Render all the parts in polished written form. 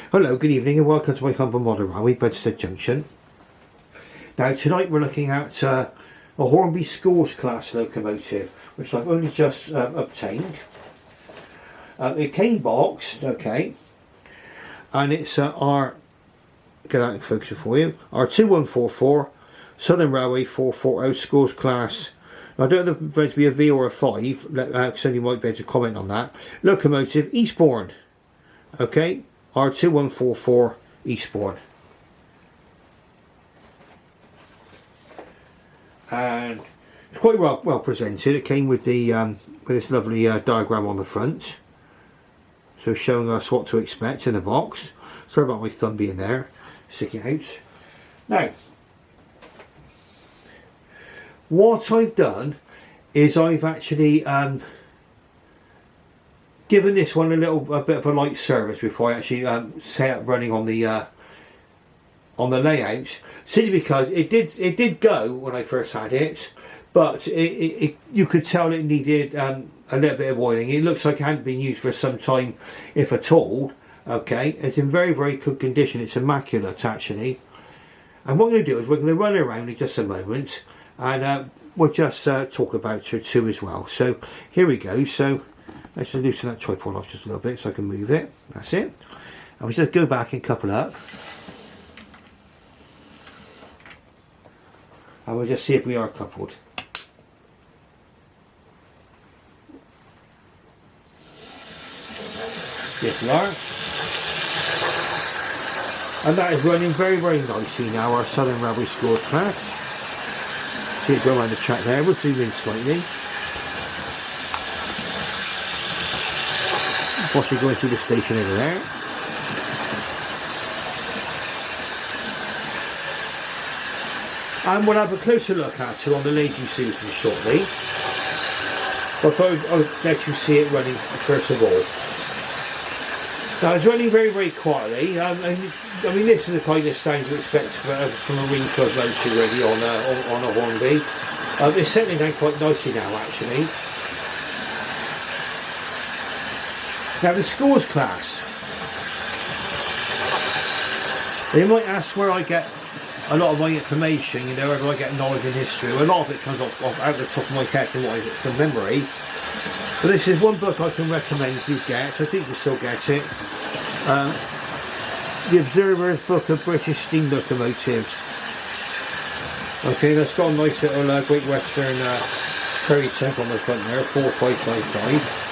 Hello, good evening and welcome to my humble model railway, Bedstead Junction. Now tonight we're looking at a Hornby Schools Class locomotive, which I've only just obtained. It came boxed, okay, and it's get out and focus it for you, R2144, Southern Railway 440 Schools Class. I don't know if it's going to be a V or a 5, because you might be able to comment on that. Locomotive, Eastbourne, okay. R2144 Eastbourne, and it's quite well presented. It came with the with this lovely diagram on the front, so showing us what to expect in the box. Sorry about my thumb being there, sticking out. Now, what I've done is I've actually given this one a bit of a light service before I actually set up running on the layout, simply because it did go when I first had it, but you could tell it needed a little bit of oiling. It looks like it hadn't been used for some time, if at all. Okay, it's in very good condition. It's immaculate actually. And what we're going to do is we're going to run around in just a moment, and we'll just talk about her too as well. So here we go. So let's just loosen that tripod off just a little bit so I can move it. That's it. And we just go back and couple up. And we'll just see if we are coupled. Yes, we are. And that is running very nicely now, our Southern Railway Schools Class. See it go around the track there. We'll zoom in slightly. Watch it going through the station over there. And we'll have a closer look at her on the Lady Susan shortly. But I'll let you see it running first of all. Now it's running very quietly. I mean, this is the kind of sound you expect from a ring club motor really on a Hornby. It's settling down quite nicely now actually. Now the Schools Class, they might ask where I get a lot of my information, you know, whether I get knowledge and history. Well, a lot of it comes off out the top of my head from memory. But this is one book I can recommend you get. I think you still get it. The Observer's Book of British Steam Locomotives. Okay, that's got a nice little Great Western Prairie Temp on the front there, 4555.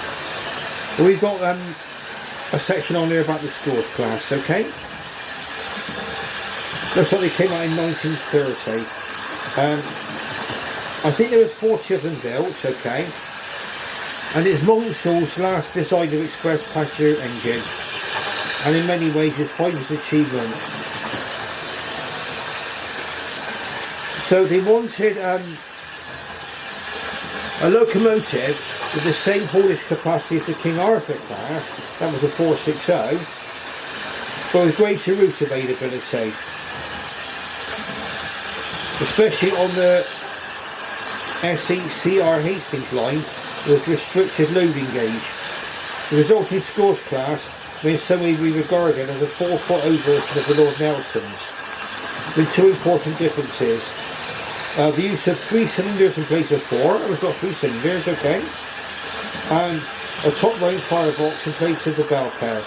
We've got a section on there about the Schools Class, okay? Looks like they came out in 1930. I think there was 40 of them built, okay? And it's Monsoul's last design of express passenger engine, and in many ways his finest achievement. So they wanted a locomotive with the same haulage capacity as the King Arthur class, that was a 460, but with greater route availability, especially on the SECR Hastings line with restricted loading gauge. The resulting Schools Class may in some way be regarded as a 440 version of the Lord Nelson's, with two important differences. The use of 3 cylinders in place of 4, we've got 3 cylinders, okay, and a top range firebox in place of the bell pair.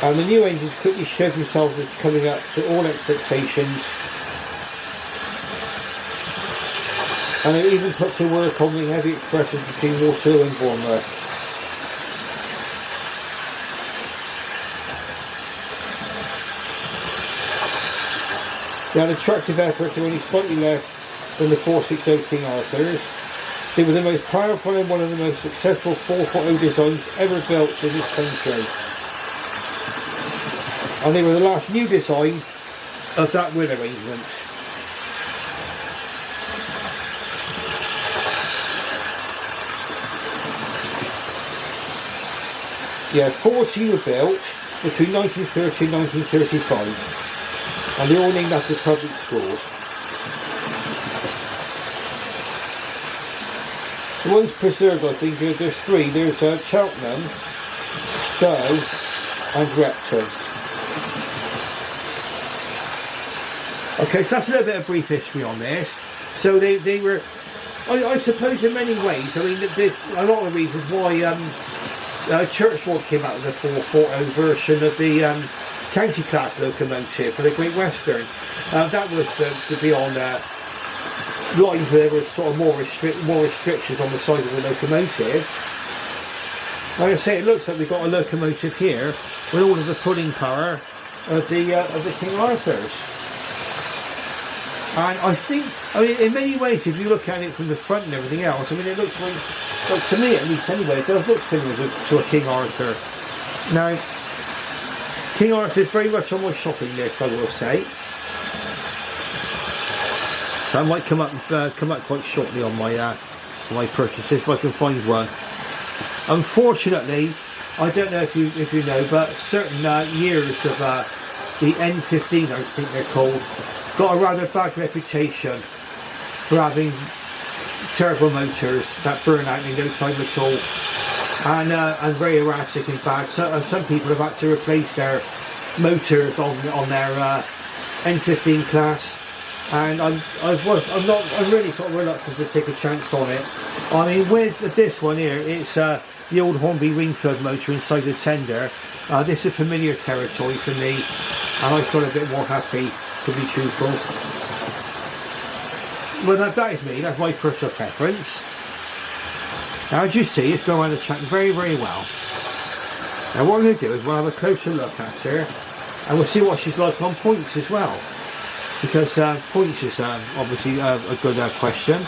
And the new engines quickly showed themselves as coming up to all expectations, and they even put to work on the heavy expresses between Waterloo and Bournemouth. They had attractive efforts were only slightly less than the 460 King Arthurs. They were the most powerful and one of the most successful 440 designs ever built in this country. And they were the last new design of that wheel arrangement. Yeah, 40 were built between 1930 and 1935. And they're all named after public schools. The ones preserved, I think, there's 3. There's Cheltenham, Stowe, and Repton. Okay, so that's a little bit of brief history on this. So they were, I suppose in many ways, I mean, there's a lot of reasons why Churchward came out with a 440 version of the county class locomotive for the Great Western. That was to be on lines where there was sort of more restrictions on the side of the locomotive. Like I say, it looks like we've got a locomotive here with all of the pulling power of the King Arthurs. And I think, I mean, in many ways, if you look at it from the front and everything else, I mean, it looks like to me at least anyway, it does look similar to a King Arthur. Now, King Arthur is very much on my shopping list, I will say. So I might come up quite shortly on my purchases if I can find one. Unfortunately, I don't know if you know, but certain years of the N15, I think they're called, got a rather bad reputation for having turbo motors that burn out in no time at all, and very erratic and bad. So, and some people have had to replace their motors on their N15 class, and I'm really sort of reluctant to take a chance on it. I mean, with this one here, it's the old Hornby Wingfield motor inside the tender. This is familiar territory for me, and I feel a bit more happy, to be truthful. Well, that is me, that's my personal preference. Now, as you see, it's going around the track very, very well. Now, what we're going to do is we'll have a closer look at her, and we'll see what she's like on points as well. Because points is obviously a good question.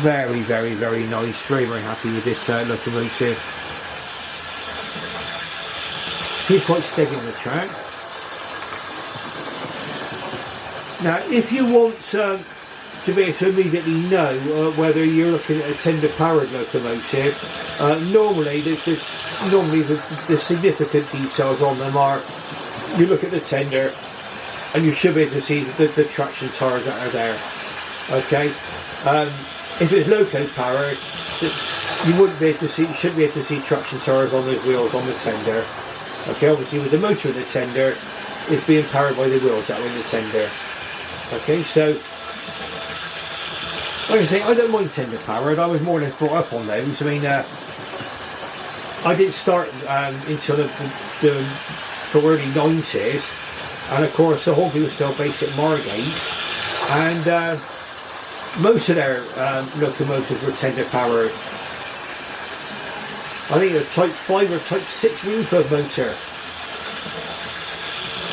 Very, very, very nice. Very, very happy with this locomotive. She's quite steady on the track. Now, if you want to be able to immediately know whether you're looking at a tender-powered locomotive, normally the significant details on them are, you look at the tender, and you should be able to see the traction tyres that are there. Okay. If it's loco powered, you wouldn't be able to see. You shouldn't be able to see traction tyres on those wheels on the tender. Okay, obviously with the motor in the tender, it's being powered by the wheels that are in the tender. Okay, so like I say, I don't mind tender powered. I was more or less brought up on those. I mean, I didn't start until the early 90s, and of course the Hornby was still based at Margate, and most of their locomotives were tender powered. I think a Type 5 or Type 6 Wingfield motor.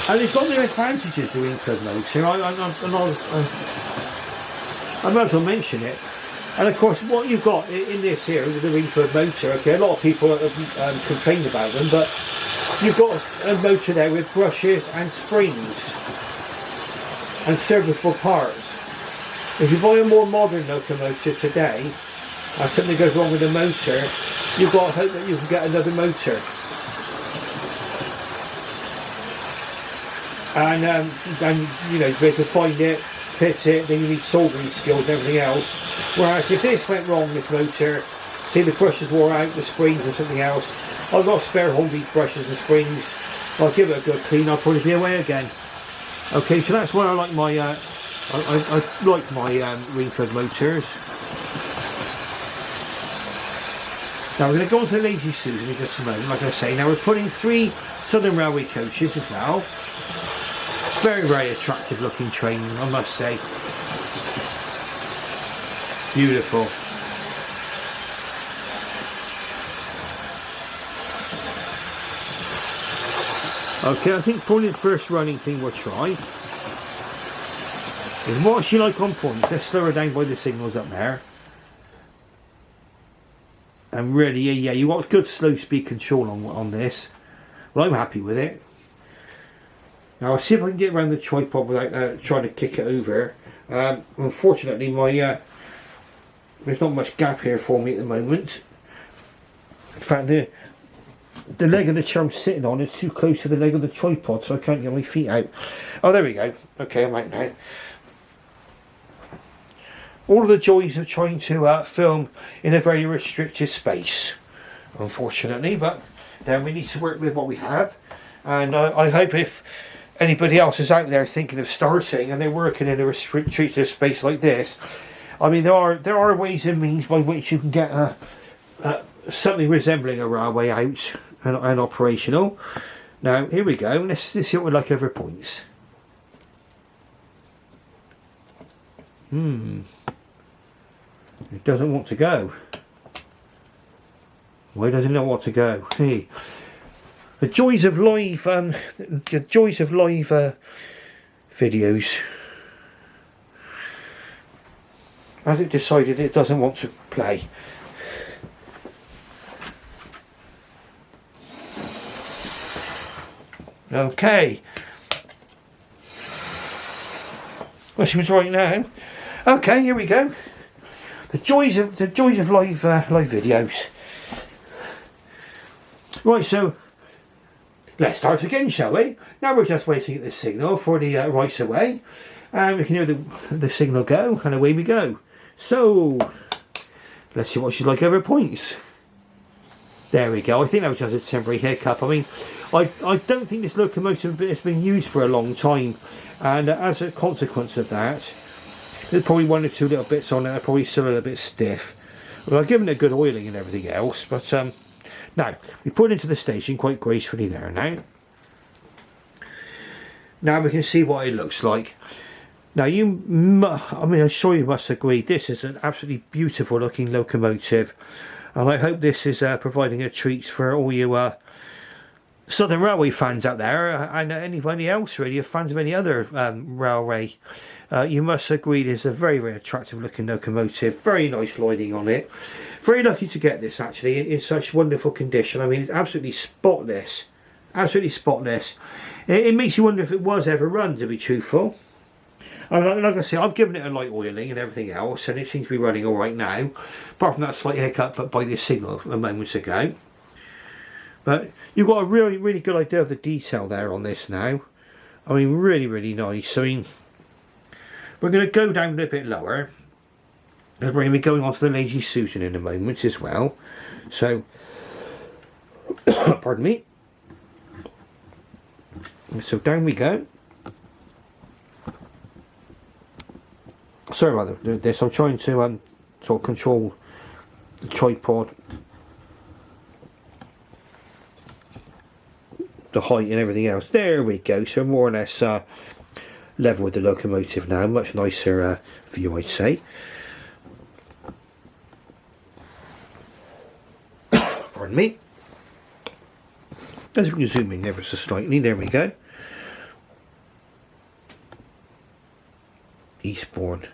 And they've got their advantages, the Wingfield motor. I might as well mention it. And of course, what you've got in this here with the Wingfield motor, okay, a lot of people have complained about them, but you've got a motor there with brushes and springs and serviceable parts. If you buy a more modern locomotive today, and something goes wrong with the motor, you've got to hope that you can get another motor. And you know, they can find it, fit it, then you need soldering skills and everything else. Whereas if this went wrong, this motor, say the brushes wore out, the springs or something else, I've got spare Hornby brushes and springs, I'll give it a good clean, I'll probably be away again. Okay, so that's why I like my I like my Wingfield motors. Now we're going to go on to the Lazy Susan in just a moment, like I say. Now we're putting 3 Southern Railway coaches as well. Very, very attractive looking train, I must say. Beautiful. Okay, I think probably the first running thing we'll try is what's she like on points. Let's slow her down by the signals up there. And really, yeah, you got good slow speed control on this. Well, I'm happy with it. Now I'll see if I can get around the tripod without trying to kick it over. Unfortunately, there's not much gap here for me at the moment. In fact, the leg of the chair I'm sitting on is too close to the leg of the tripod, so I can't get my feet out. Oh, there we go. Okay, I'm out now. all of the joys of trying to film in a very restricted space, unfortunately, but then we need to work with what we have. And I hope if anybody else is out there thinking of starting and they're working in a restricted space like this, I mean, there are ways and means by which you can get something resembling a railway out and operational. Now here we go. Let's see what we like over points. It doesn't want to go. Why doesn't it want to go? Hey, the joys of live, videos. Has it decided it doesn't want to play? Okay. Well, she was right now. Okay, here we go. The joys of live videos. Right, so let's start again, shall we? Now we're just waiting at the signal for the rights of way, and we can hear the signal go, and away we go. So let's see what she's like over points. There we go. I think that was just a temporary hiccup. I mean, I don't think this locomotive has been used for a long time, and as a consequence of that, there's probably one or two little bits on it that are probably still a little bit stiff. Well, I've given it a good oiling and everything else, but now we put it into the station quite gracefully there. Now we can see what it looks like. Now I'm sure you must agree this is an absolutely beautiful looking locomotive, and I hope this is providing a treat for all you Southern Railway fans out there, and anybody else really, fans of any other railway. You must agree this is a very, very attractive looking locomotive, very nice lighting on it. Very lucky to get this actually in such wonderful condition. I mean, it's absolutely spotless, absolutely spotless. It makes you wonder if it was ever run, to be truthful. I mean, like I say, I've given it a light oiling and everything else, and it seems to be running all right now, apart from that slight hiccup by the signal a moment ago. But you've got a really, really good idea of the detail there on this now. I mean, really, really nice. I mean, we're going to go down a bit lower, and we're going to be going on to the Lazy Susan in a moment as well. So, pardon me. So down we go. Sorry about this. I'm trying to sort of control the tripod, the height and everything else. There we go. So more or less level with the locomotive now. Much nicer view, I'd say. Pardon me. As we can zoom in ever so slightly, there we go. Eastbourne.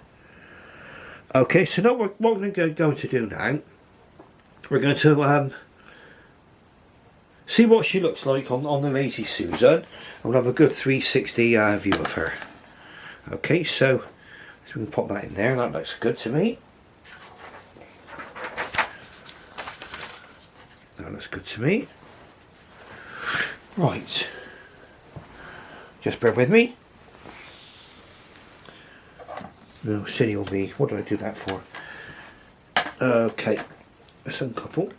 Okay, so now what we're going to do now, we're going to see what she looks like on the Lazy Susan, and we'll have a good 360 view of her. Okay, so we can pop that in there. That looks good to me. That looks good to me. Right, just bear with me. No, silly old me. What did I do that for? Okay, let's uncouple.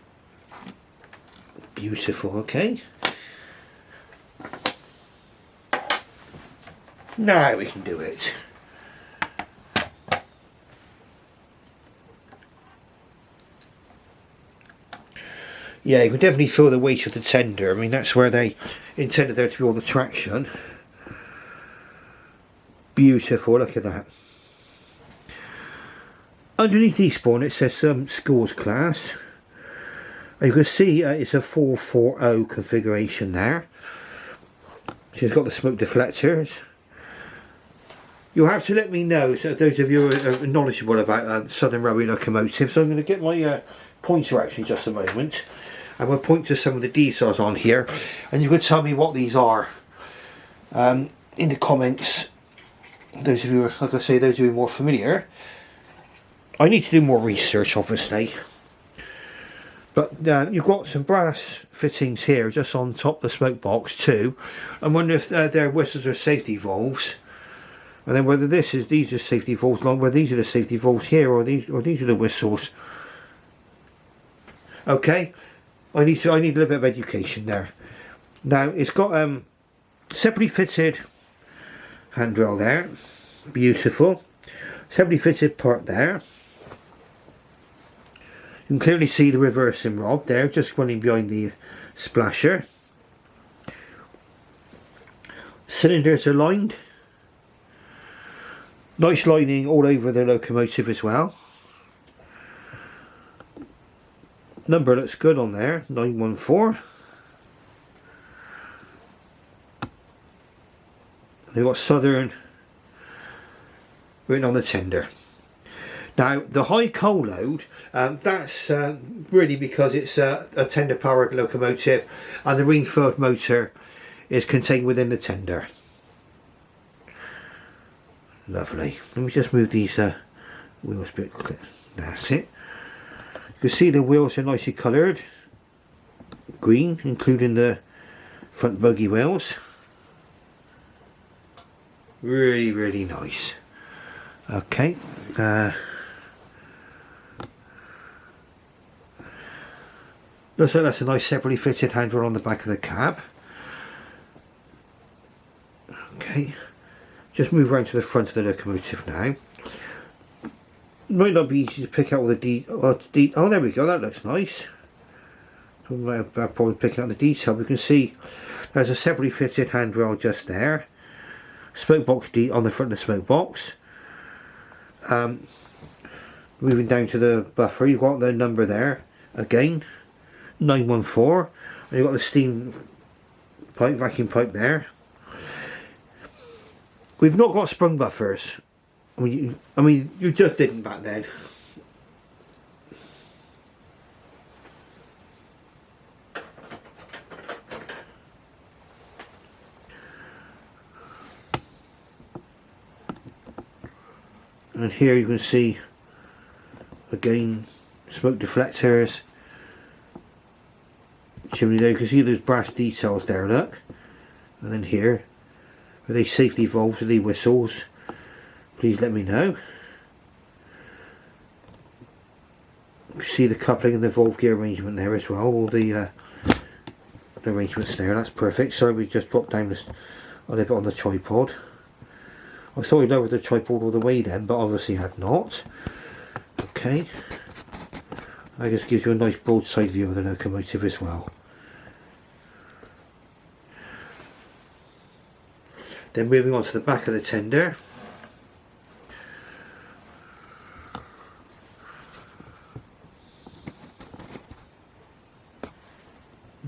Beautiful, okay. Now we can do it. Yeah, you can definitely feel the weight of the tender. I mean, that's where they intended there to be all the traction. Beautiful, look at that. Underneath Eastbourne it says schools class. You can see it's a 440 configuration there. She's got the smoke deflectors. You'll have to let me know, so those of you who are knowledgeable about Southern Railway locomotives. So I'm going to get my pointer out in just a moment, and we'll point to some of the details on here, and you can tell me what these are in the comments. Those of you, like I say, those of you more familiar. I need to do more research, obviously, but you've got some brass fittings here just on top of the smoke box too. I wonder if they're whistles or safety valves. And then whether these are safety valves, like whether these are the safety valves here, or these are the whistles. Okay, I need a little bit of education there. Now it's got separately fitted handrail there, beautiful. Separately fitted part there. You can clearly see the reversing rod there, just running behind the splasher. Cylinders are lined. Nice lining all over the locomotive as well. Number looks good on there, 914. They've got Southern written on the tender. Now the high coal load, that's really because it's a tender powered locomotive and the ring-filled motor is contained within the tender. Lovely. Let me just move these wheels a bit. That's it. You can see the wheels are nicely coloured. Green, including the front buggy wheels. Really, really nice. Okay. Looks like that's a nice separately fitted handrail on the back of the cab. Okay. Just move around to the front of the locomotive now. Might not be easy to pick out all the oh, there we go, that looks nice. I'm probably picking out the detail. We can see there's a separately fitted handrail just there. Smoke box on the front of the smoke box. Moving down to the buffer, you've got the number there again, 914, and you've got the steam pipe, vacuum pipe there. We've not got sprung buffers. I mean, you just didn't back then. And here you can see again smoke deflectors, chimney there. You can see those brass details there, look. And then here, are they safety valves, are they whistles? Please let me know. You can see the coupling and the valve gear arrangement there as well, all the arrangements there, that's perfect. Sorry, we just dropped down this a little bit on the tripod. I thought we lowered the tripod all the way then, but obviously had not. Okay. That just gives you a nice broadside view of the locomotive as well. Then moving on to the back of the tender.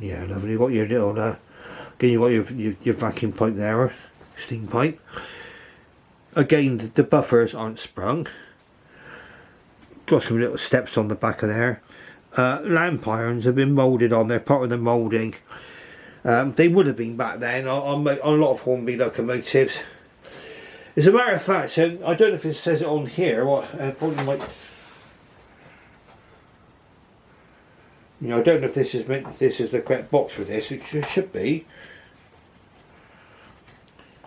Yeah, lovely. You've got your little, again you've got your vacuum pipe there, steam pipe. Again, the buffers aren't sprung. Got some little steps on the back of there. Lamp irons have been moulded on there, part of the moulding. They would have been back then on a lot of Hornby locomotives. As a matter of fact, so I don't know if it says it on here, what probably might. You know, I don't know if this is meant. This is the correct box for this. It should be.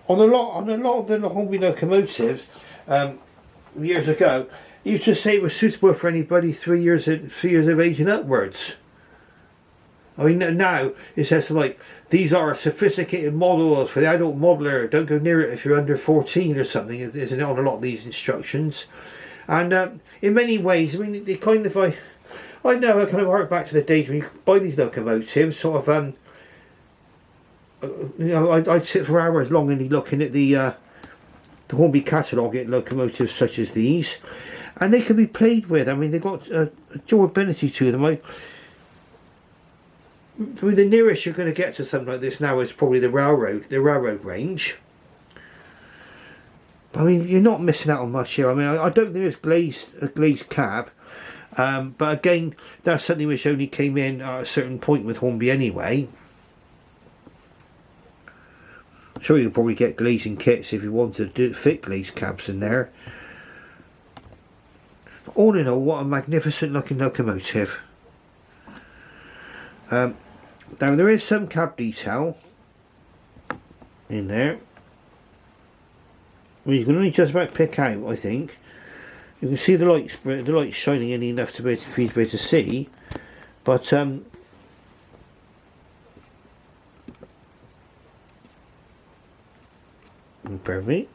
On a lot of the Hornby locomotives, years ago, you used to say it was suitable for anybody 3 years of age and upwards. I mean, now it says like these are sophisticated models for the adult modeler. Don't go near it if you're under 14 or something. Isn't it on a lot of these instructions? And in many ways, I mean, they kind of I know I kind of hark back to the days when you buy these locomotives, sort of. You know, I'd sit for hours longingly looking at the Hornby catalogue at locomotives such as these, and they can be played with. I mean, they've got a durability to them. I mean, the nearest you're going to get to something like this now is probably the railroad range. I mean, you're not missing out on much here. I mean, I don't think it's a glazed cab, but again, that's something which only came in at a certain point with Hornby anyway. Sure, you can probably get glazing kits if you wanted to fit glazed cabs in there. All in all, what a magnificent looking locomotive. Now there is some cab detail in there. Well, you can only just about pick out, I think. You can see the lights shining in enough for you to be able to see, but bear with me.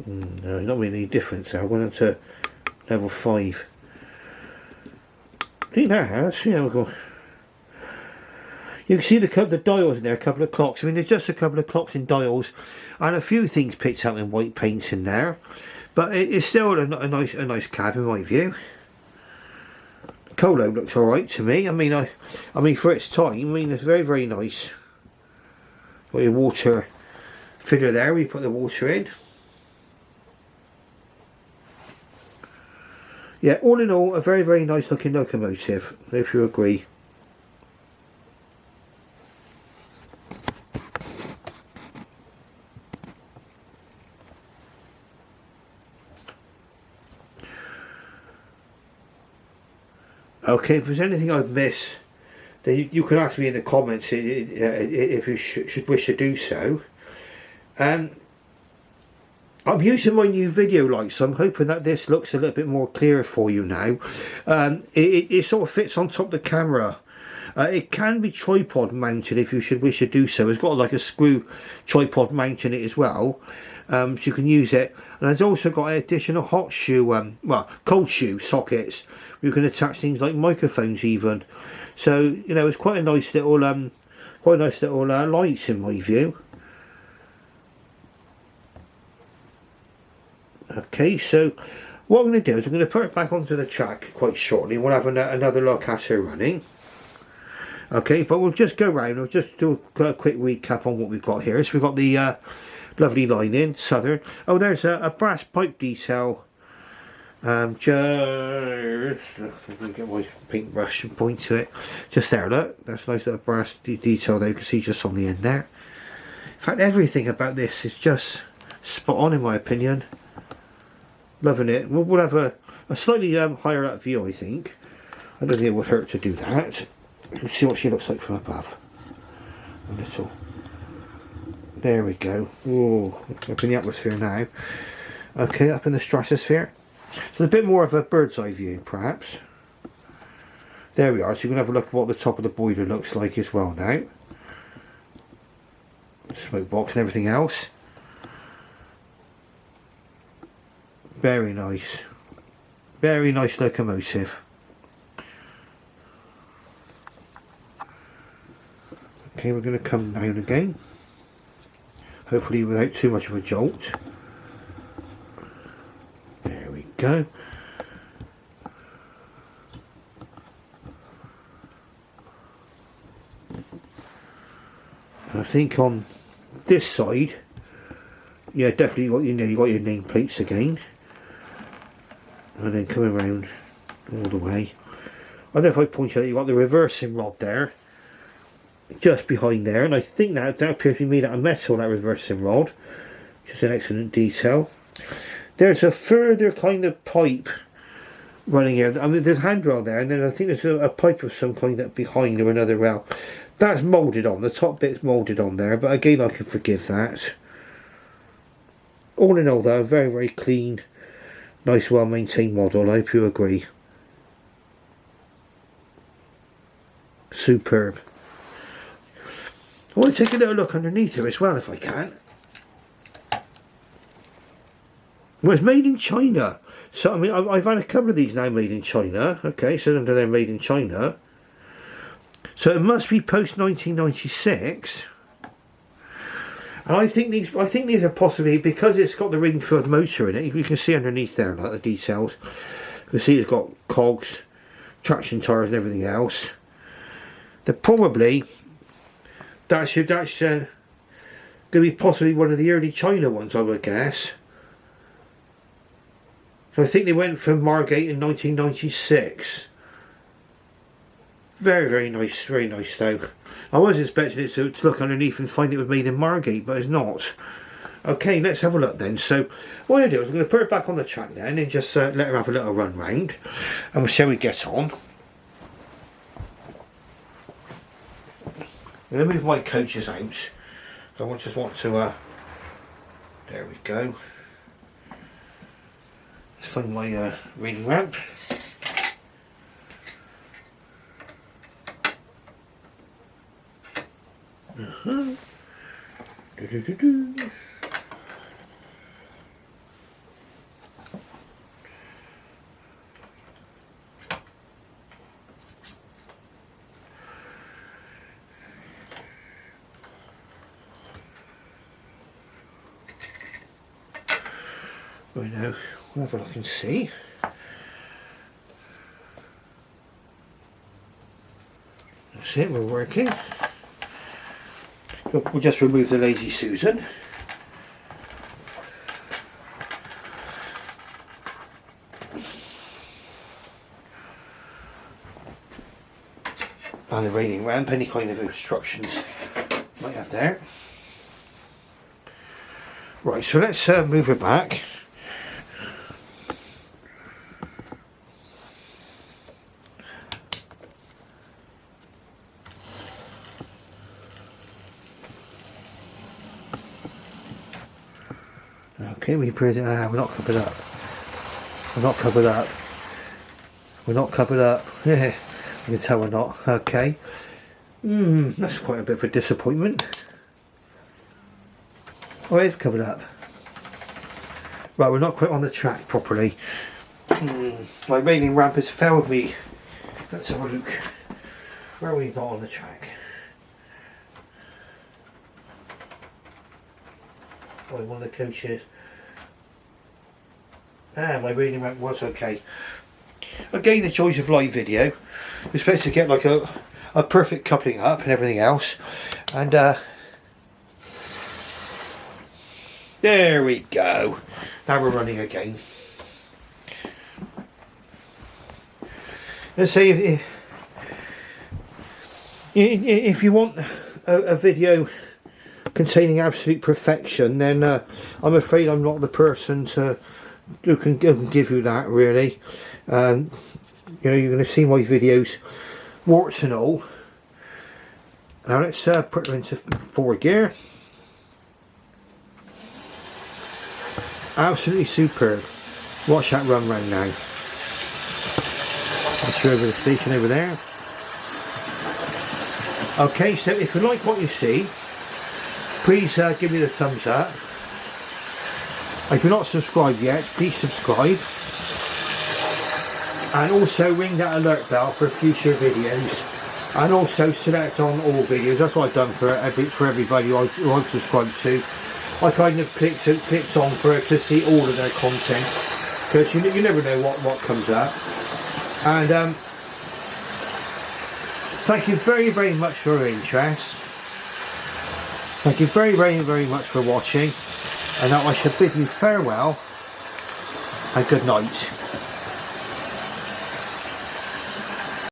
No, not really any difference there. I went up to level 5. See now, let's see how we go. You can see the dials in there, a couple of clocks. I mean, there's just a couple of clocks and dials, and a few things picked up in white paints in there. But it's still a nice cab in my view. Colo looks alright to me. I mean, for its time, I mean, it's very, very nice. Got your water filler there where you put the water in. Yeah, all in all, a very, very nice looking locomotive, if you agree. Okay, if there's anything I've missed, then you can ask me in the comments if you should wish to do so. I'm using my new video light, so I'm hoping that this looks a little bit more clearer for you now. It sort of fits on top of the camera. It can be tripod mounted if you should wish to do so. It's got like a screw tripod mount in it as well, so you can use it. And it's also got additional hot shoe, cold shoe sockets. You can attach things like microphones even. So you know, it's quite a nice little lights in my view. Okay, so what I'm going to do is I'm going to put it back onto the track quite shortly. We'll have another look at her running. Okay, but we'll just go round. We'll just do a quick recap on what we've got here. So we've got the lovely lining, Southern. Oh, there's a brass pipe detail. Just let me get my paintbrush and point to it. Just there, look. That's a nice little brass detail there. You can see just on the end there. In fact, everything about this is just spot on in my opinion. Loving it. We'll have a slightly higher up view, I think. I don't think it would hurt to do that. Let's see what she looks like from above. A little. There we go. Oh, up in the atmosphere now. Okay, up in the stratosphere. So a bit more of a bird's eye view, perhaps. There we are. So you can have a look at what the top of the boiler looks like as well now. Smoke box and everything else. Very nice. Very nice locomotive. Okay, we're going to come down again. Hopefully without too much of a jolt. There we go. I think on this side, yeah, definitely you got your nameplates again. And then coming around all the way. I don't know if I pointed out you got the reversing rod there, just behind there, and I think that appears to be made out of metal, that reversing rod, which is an excellent detail. There's a further kind of pipe running here. I mean, there's a handrail there, and then I think there's a pipe of some kind that behind or another rail. That's moulded on, the top bit's moulded on there, but again I can forgive that. All in all though, very, very clean, nice, well maintained model. I hope you agree. Superb. I want to take a little look underneath here as well if I can. Well, it's made in China. So I mean, I've had a couple of these now made in China. Okay, so under they're made in China. So it must be post 1996. And I think these are possibly, because it's got the ring-filled motor in it. You can see underneath there, like the details. You can see it's got cogs, traction tyres, and everything else. They're probably that's going to be possibly one of the early China ones, I would guess. So I think they went from Margate in 1996. Very, very nice though. I was expecting it to look underneath and find it was made in Margate, but it's not. Okay, let's have a look then. So what I'm going to do is I'm going to put it back on the track then and just let her have a little run round, and we'll see how we get on. I'm going to move my coaches out. So I just want to There we go. Let's find my reading ramp. Right, now we'll have a look and see. That's it, we're working. We'll just remove the Lazy Susan. And the reading ramp, any kind of obstructions might have there. Right, so let's move it back. Okay, we're not covered up. We're not covered up. We're not covered up. Yeah, you can tell we're not. Okay. That's quite a bit of a disappointment. Oh, it's covered up. Right, we're not quite on the track properly. My railing ramp has failed me. Let's have a look. Where are we not on the track? Oh, one of the coaches. My reading ramp was okay. Again, the joys of live video. You're supposed to get like a perfect coupling up and everything else. And there we go. Now we're running again. Let's say if you want a video containing absolute perfection, then I'm afraid I'm not the person who can give you that, really. You know, you're going to see my videos, warts and all. Now let's put her into forward gear. Absolutely superb. Watch that run round now. I'll show over the station over there. Okay, so if you like what you see, please give me the thumbs up. If you're not subscribed yet, please subscribe. And also ring that alert bell for future videos. And also select on all videos. That's what I've done for everybody who I've subscribed to. I kind of clicked on to see all of their content. Because you never know what comes up. And thank you very, very much for your interest. Thank you very, very, very much for watching. And now I shall bid you farewell and good night.